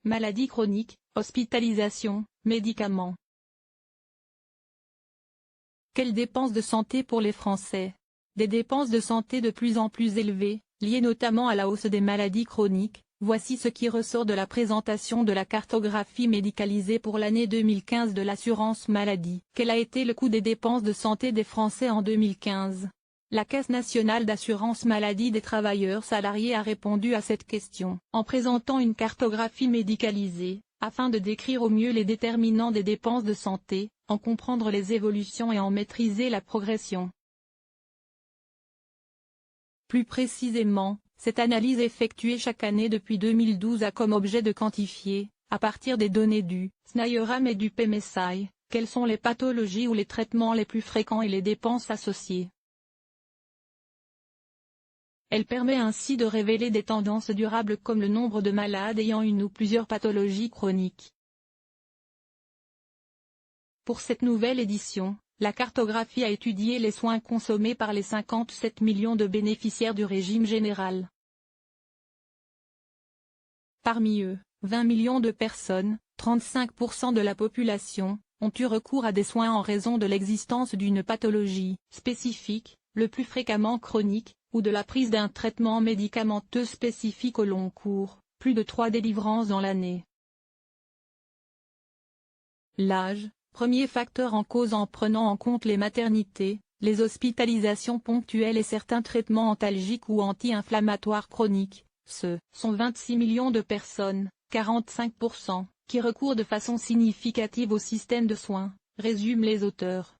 maladies chroniques, hospitalisation, médicaments. Quelles dépenses de santé pour les Français? Des dépenses de santé de plus en plus élevées, liées notamment à la hausse des maladies chroniques. Voici ce qui ressort de la présentation de la cartographie médicalisée pour l'année 2015 de l'assurance maladie. Quel a été le coût des dépenses de santé des Français en 2015? La Caisse nationale d'assurance maladie des travailleurs salariés a répondu à cette question en présentant une cartographie médicalisée, afin de décrire au mieux les déterminants des dépenses de santé, en comprendre les évolutions et en maîtriser la progression. Plus précisément, cette analyse effectuée chaque année depuis 2012 a comme objet de quantifier, à partir des données du SNIERAM et du PMSI, quelles sont les pathologies ou les traitements les plus fréquents et les dépenses associées. Elle permet ainsi de révéler des tendances durables comme le nombre de malades ayant une ou plusieurs pathologies chroniques. Pour cette nouvelle édition, la cartographie a étudié les soins consommés par les 57 millions de bénéficiaires du régime général. Parmi eux, 20 millions de personnes, 35% de la population, ont eu recours à des soins en raison de l'existence d'une pathologie spécifique, le plus fréquemment chronique, ou de la prise d'un traitement médicamenteux spécifique au long cours, plus de 3 délivrances dans l'année. L'âge, premier facteur en cause en prenant en compte les maternités, les hospitalisations ponctuelles et certains traitements antalgiques ou anti-inflammatoires chroniques. Ce sont 26 millions de personnes, 45%, qui recourent de façon significative au système de soins, résument les auteurs.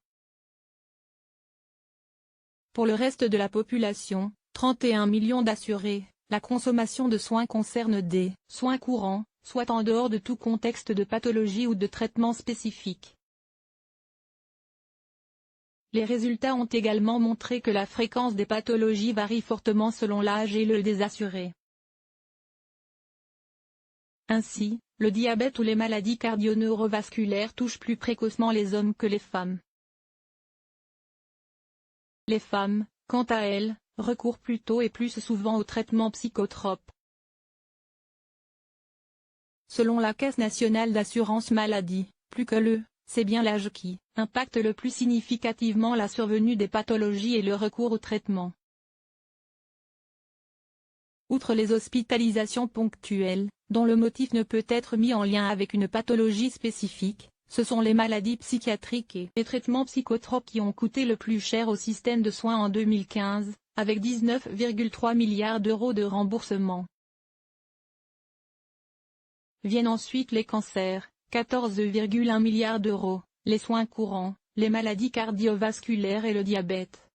Pour le reste de la population, 31 millions d'assurés, la consommation de soins concerne des soins courants, soit en dehors de tout contexte de pathologie ou de traitement spécifique. Les résultats ont également montré que la fréquence des pathologies varie fortement selon l'âge et le des assurés. Ainsi, le diabète ou les maladies cardio-neurovasculaires touchent plus précocement les hommes que les femmes. Les femmes, quant à elles, recourent plus tôt et plus souvent aux traitements psychotropes. Selon la Caisse nationale d'assurance maladie, plus que c'est bien l'âge qui impacte le plus significativement la survenue des pathologies et le recours au traitement. Outre les hospitalisations ponctuelles, dont le motif ne peut être mis en lien avec une pathologie spécifique, ce sont les maladies psychiatriques et les traitements psychotropes qui ont coûté le plus cher au système de soins en 2015, avec 19,3 milliards d'euros de remboursement. Viennent ensuite les cancers, 14,1 milliards d'euros, les soins courants, les maladies cardiovasculaires et le diabète.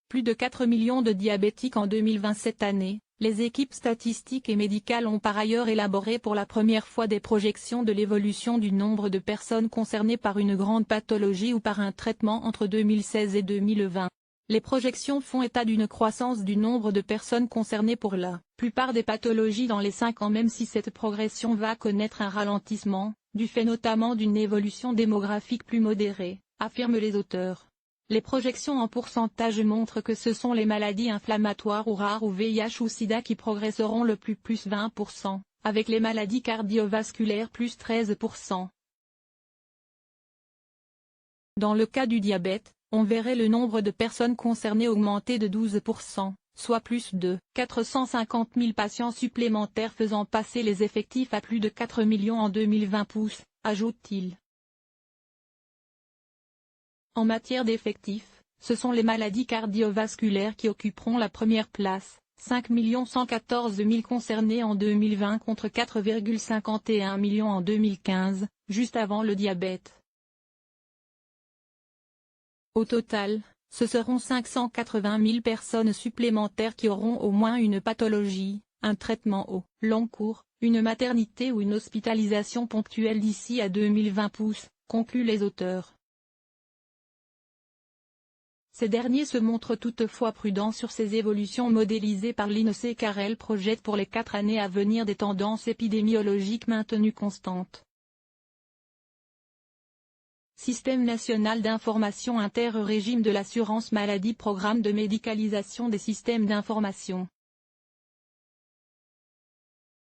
Plus de 4 millions de diabétiques en 2020 cette année. Les équipes statistiques et médicales ont par ailleurs élaboré pour la première fois des projections de l'évolution du nombre de personnes concernées par une grande pathologie ou par un traitement entre 2016 et 2020. Les projections font état d'une croissance du nombre de personnes concernées pour la plupart des pathologies dans les 5 ans même si cette progression va connaître un ralentissement, du fait notamment d'une évolution démographique plus modérée, affirment les auteurs. Les projections en pourcentage montrent que ce sont les maladies inflammatoires ou rares ou VIH ou SIDA qui progresseront le plus 20%, avec les maladies cardiovasculaires plus 13%. Dans le cas du diabète, on verrait le nombre de personnes concernées augmenter de 12%, soit plus de 450 000 patients supplémentaires faisant passer les effectifs à plus de 4 millions en 2020 ajoute-t-il. En matière d'effectifs, ce sont les maladies cardiovasculaires qui occuperont la première place, 5 114 000 concernés en 2020 contre 4,51 millions en 2015, juste avant le diabète. Au total, ce seront 580 000 personnes supplémentaires qui auront au moins une pathologie, un traitement au long cours, une maternité ou une hospitalisation ponctuelle d'ici à 2020 concluent les auteurs. Ces derniers se montrent toutefois prudents sur ces évolutions modélisées par l'INSEE car elles projettent pour les 4 années à venir des tendances épidémiologiques maintenues constantes. Système national d'information inter-régime de l'assurance maladie. Programme de médicalisation des systèmes d'information.